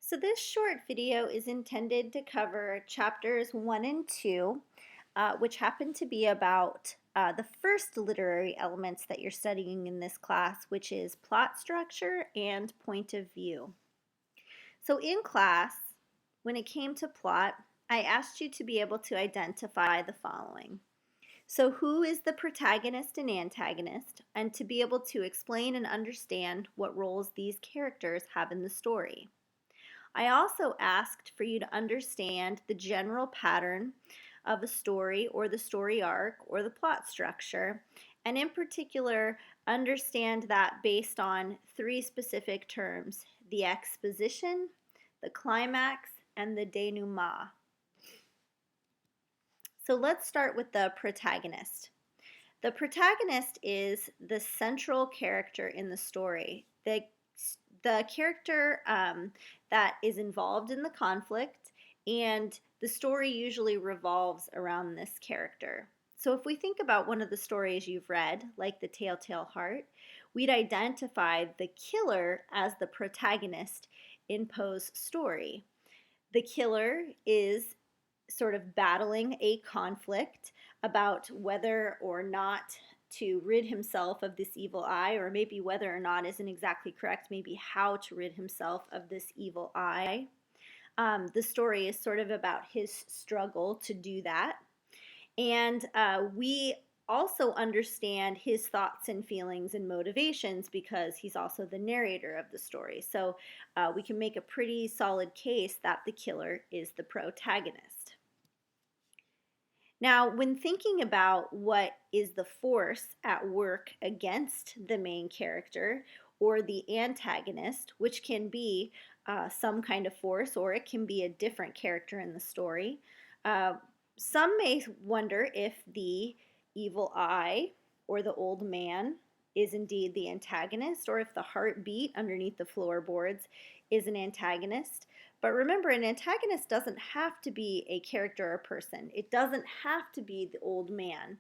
So this short video is intended to cover chapters 1 and 2, which happen to be about the first literary elements that you're studying in this class, which is plot structure and point of view. So in class, when it came to plot, I asked you to be able to identify the following. So who is the protagonist and antagonist, and to be able to explain and understand what roles these characters have in the story. I also asked for you to understand the general pattern of a story or the story arc or the plot structure, and in particular, understand that based on three specific terms: the exposition, the climax, and the denouement. So let's start with the protagonist. The protagonist is the central character in the story. The character that is involved in the conflict, and the story usually revolves around this character. So if we think about one of the stories you've read, like The Telltale Heart, we'd identify the killer as the protagonist in Poe's story. The killer is sort of battling a conflict about whether or not to rid himself of this evil eye, or maybe whether or not isn't exactly correct, maybe how to rid himself of this evil eye. The story is sort of about his struggle to do that. And we also understand his thoughts and feelings and motivations because he's also the narrator of the story. So we can make a pretty solid case that the killer is the protagonist. Now, when thinking about what is the force at work against the main character or the antagonist, which can be some kind of force or it can be a different character in the story, uh, some may wonder if the evil eye or the old man is indeed the antagonist, or if the heartbeat underneath the floorboards is an antagonist. But remember, an antagonist doesn't have to be a character or person. It doesn't have to be the old man.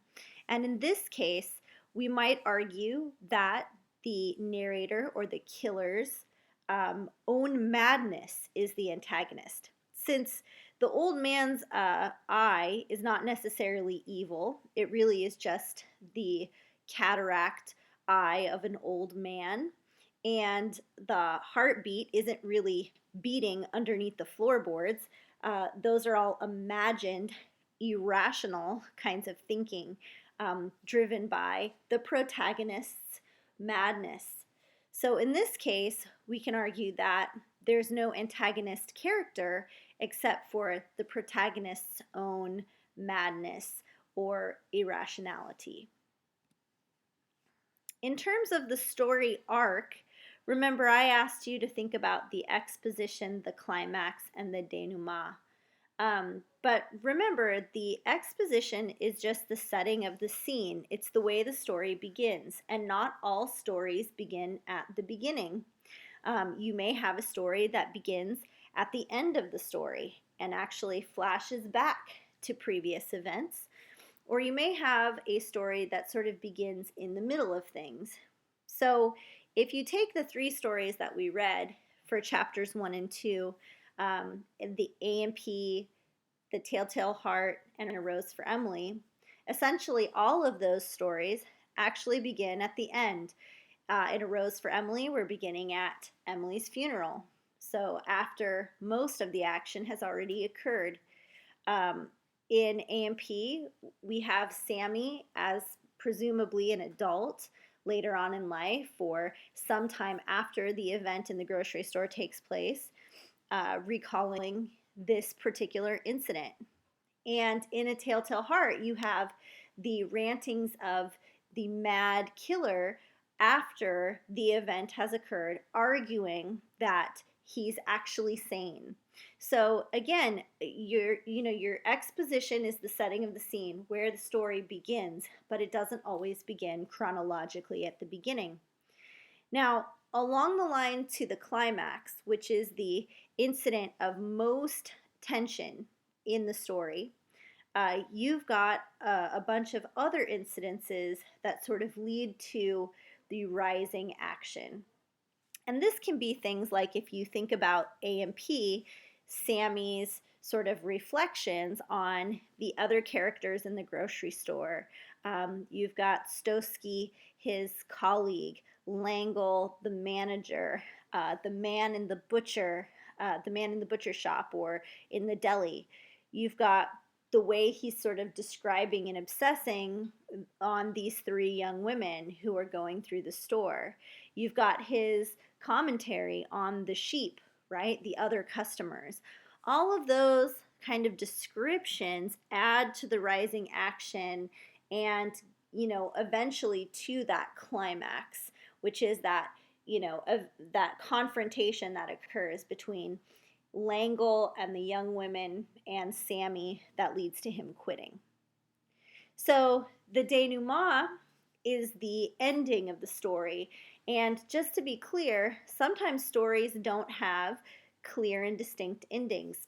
And in this case, we might argue that the narrator or the killer's own madness is the antagonist. Since the old man's eye is not necessarily evil, it really is just the cataract eye of an old man. And the heartbeat isn't really beating underneath the floorboards. Those are all imagined, irrational kinds of thinking, driven by the protagonist's madness. So in this case, we can argue that there's no antagonist character except for the protagonist's own madness or irrationality. In terms of the story arc, remember I asked you to think about the exposition, the climax, and the denouement. But remember, the exposition is just the setting of the scene. It's the way the story begins, and not all stories begin at the beginning. You may have a story that begins at the end of the story and actually flashes back to previous events. Or you may have a story that sort of begins in the middle of things. So if you take the three stories that we read for chapters 1 and 2, the A&P, The Telltale Heart, and A Rose for Emily, essentially all of those stories actually begin at the end. In A Rose for Emily, we're beginning at Emily's funeral. So after most of the action has already occurred. In A&P, we have Sammy as presumably an adult later on in life, or sometime after the event in the grocery store takes place, recalling this particular incident. And in A Telltale Heart, you have the rantings of the mad killer after the event has occurred, arguing that he's actually sane. So again, your exposition is the setting of the scene where the story begins, but it doesn't always begin chronologically at the beginning. Now, along the line to the climax, which is the incident of most tension in the story, you've got a bunch of other incidences that sort of lead to the rising action. And this can be things like, if you think about A&P, Sammy's sort of reflections on the other characters in the grocery store. You've got Stosky, his colleague, Langle, the manager, the man in the butcher shop or in the deli. You've got the way he's sort of describing and obsessing on these three young women who are going through the store. You've got his commentary on the sheep, right? The other customers. All of those kind of descriptions add to the rising action and, eventually to that climax, which is that, of that confrontation that occurs between Langle and the young women and Sammy that leads to him quitting. So the denouement is the ending of the story. And just to be clear, sometimes stories don't have clear and distinct endings.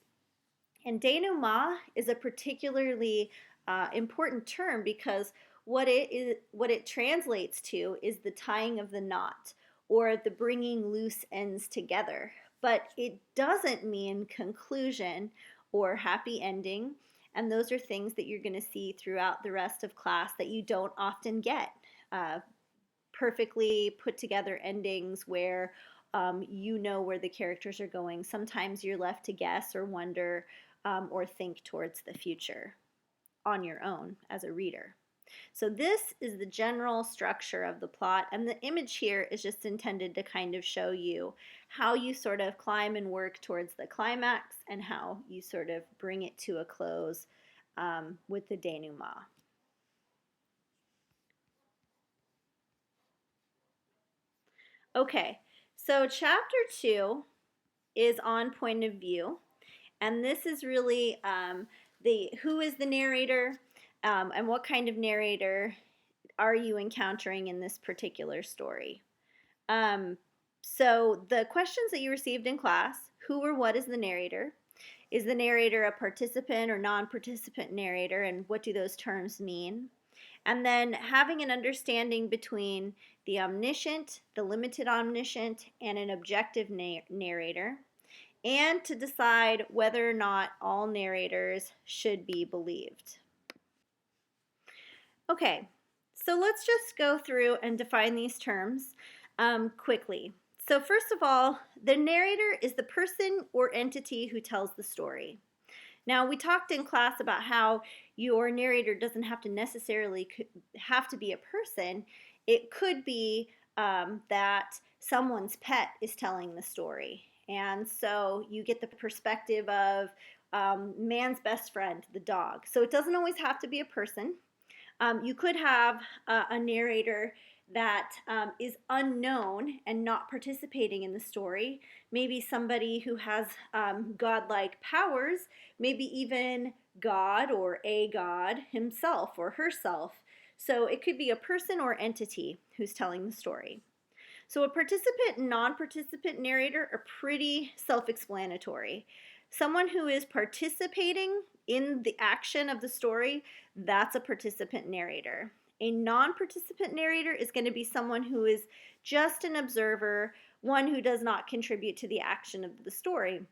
And denouement is a particularly important term because what it translates to is the tying of the knot or the bringing loose ends together. But it doesn't mean conclusion or happy ending. And those are things that you're going to see throughout the rest of class that you don't often get. Perfectly put together endings where you know where the characters are going. Sometimes you're left to guess or wonder or think towards the future on your own as a reader. So this is the general structure of the plot, and the image here is just intended to kind of show you how you sort of climb and work towards the climax and how you sort of bring it to a close with the denouement. Okay, so chapter 2 is on point of view, and this is really the who is the narrator and what kind of narrator are you encountering in this particular story. So the questions that you received in class: who or what is the narrator? Is the narrator a participant or non-participant narrator, and what do those terms mean? And then having an understanding between the omniscient, the limited omniscient, and an objective narrator, and to decide whether or not all narrators should be believed. Okay, so let's just go through and define these terms quickly. So first of all, the narrator is the person or entity who tells the story. Now, we talked in class about how your narrator doesn't have to necessarily have to be a person. It could be that someone's pet is telling the story. And so you get the perspective of man's best friend, the dog. So it doesn't always have to be a person. You could have a narrator that is unknown and not participating in the story. Maybe somebody who has godlike powers, maybe even God or a god himself or herself. So it could be a person or entity who's telling the story. So a participant and non-participant narrator are pretty self-explanatory. Someone who is participating in the action of the story, that's a participant narrator. A non-participant narrator is going to be someone who is just an observer, one who does not contribute to the action of the story.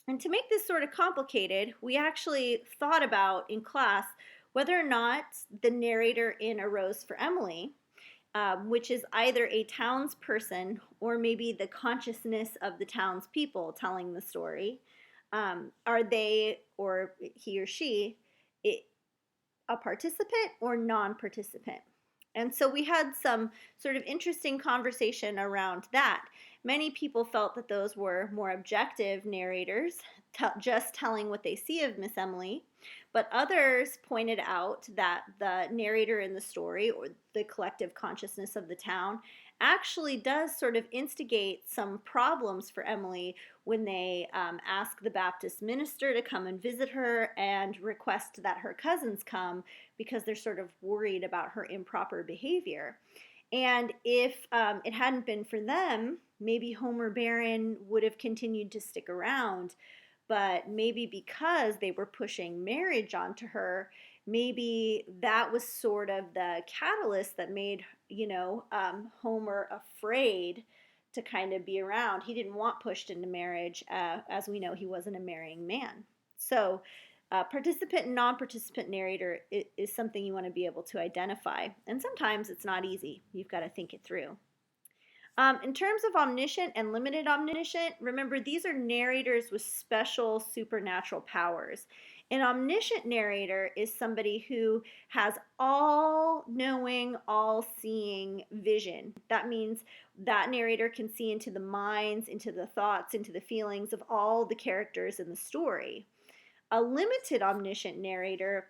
And to make this sort of complicated, we actually thought about in class whether or not the narrator in A Rose for Emily, which is either a townsperson or maybe the consciousness of the townspeople telling the story, are they or he or she a participant or non-participant? And so we had some sort of interesting conversation around that. Many people felt that those were more objective narrators, just telling what they see of Miss Emily. But others pointed out that the narrator in the story, or the collective consciousness of the town, actually does sort of instigate some problems for Emily when they ask the Baptist minister to come and visit her and request that her cousins come because they're sort of worried about her improper behavior. And if it hadn't been for them, maybe Homer Barron would have continued to stick around. But maybe because they were pushing marriage onto her, maybe that was sort of the catalyst that made, Homer afraid to kind of be around. He didn't want pushed into marriage. As we know, he wasn't a marrying man. So, participant and non participant narrator is something you want to be able to identify. And sometimes it's not easy, you've got to think it through. In terms of omniscient and limited omniscient, remember these are narrators with special supernatural powers. An omniscient narrator is somebody who has all knowing, all seeing vision. That means that narrator can see into the minds, into the thoughts, into the feelings of all the characters in the story. A limited omniscient narrator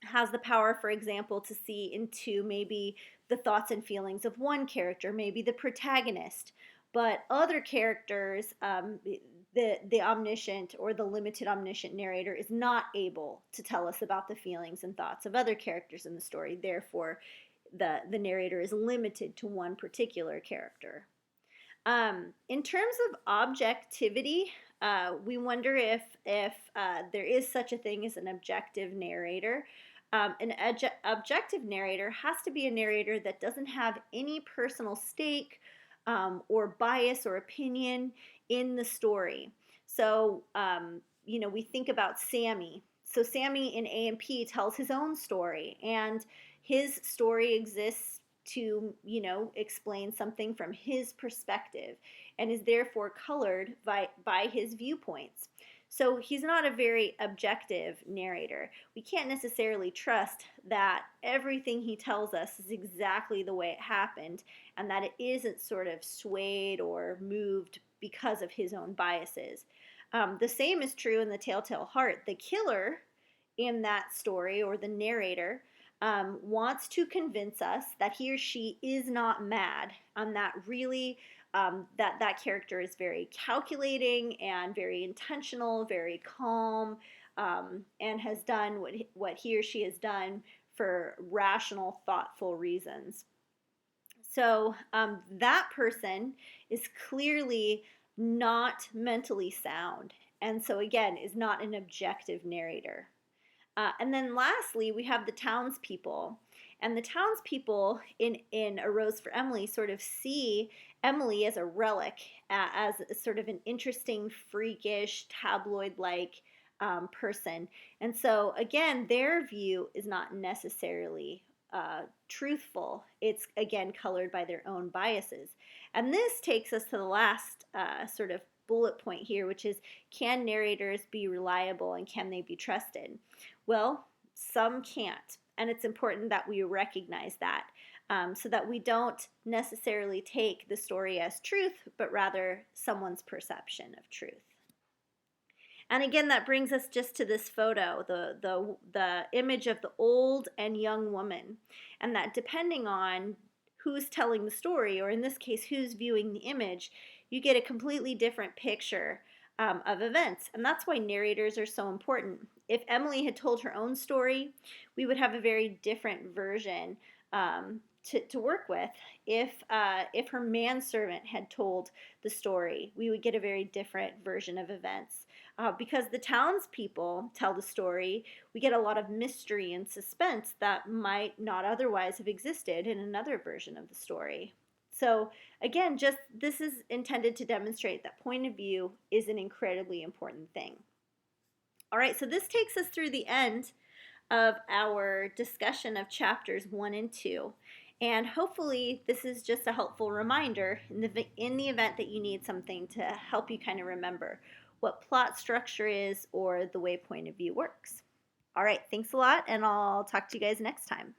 has the power, for example, to see into maybe the thoughts and feelings of one character, maybe the protagonist, but other characters, the omniscient or the limited omniscient narrator is not able to tell us about the feelings and thoughts of other characters in the story. Therefore, the narrator is limited to one particular character. In terms of objectivity, we wonder if there is such a thing as an objective narrator. An objective narrator has to be a narrator that doesn't have any personal stake or bias or opinion in the story. So, we think about Sammy. So Sammy in A&P tells his own story, and his story exists to, explain something from his perspective and is therefore colored by his viewpoints. So he's not a very objective narrator. We can't necessarily trust that everything he tells us is exactly the way it happened and that it isn't sort of swayed or moved because of his own biases. The same is true in The Telltale Heart. The killer in that story, or the narrator, wants to convince us that he or she is not mad, and that really that character is very calculating and very intentional, very calm, and has done what he or she has done for rational, thoughtful reasons. So that person is clearly not mentally sound, and so again is not an objective narrator. And then lastly, we have the townspeople. And the townspeople in A Rose for Emily sort of see Emily as a relic, as sort of an interesting, freakish, tabloid-like person. And so, again, their view is not necessarily truthful. It's, again, colored by their own biases. And this takes us to the last sort of bullet point here, which is, can narrators be reliable and can they be trusted? Well, some can't, and it's important that we recognize that so that we don't necessarily take the story as truth, but rather someone's perception of truth. And again, that brings us just to this photo, the image of the old and young woman, and that depending on who's telling the story, or in this case, who's viewing the image, you get a completely different picture of events. And that's why narrators are so important. If Emily had told her own story, we would have a very different version to work with. If her manservant had told the story, we would get a very different version of events. Because the townspeople tell the story, we get a lot of mystery and suspense that might not otherwise have existed in another version of the story. So again, just this is intended to demonstrate that point of view is an incredibly important thing. All right, so this takes us through the end of our discussion of chapters 1 and 2. And hopefully this is just a helpful reminder in the event that you need something to help you kind of remember what plot structure is or the way point of view works. All right, thanks a lot, and I'll talk to you guys next time.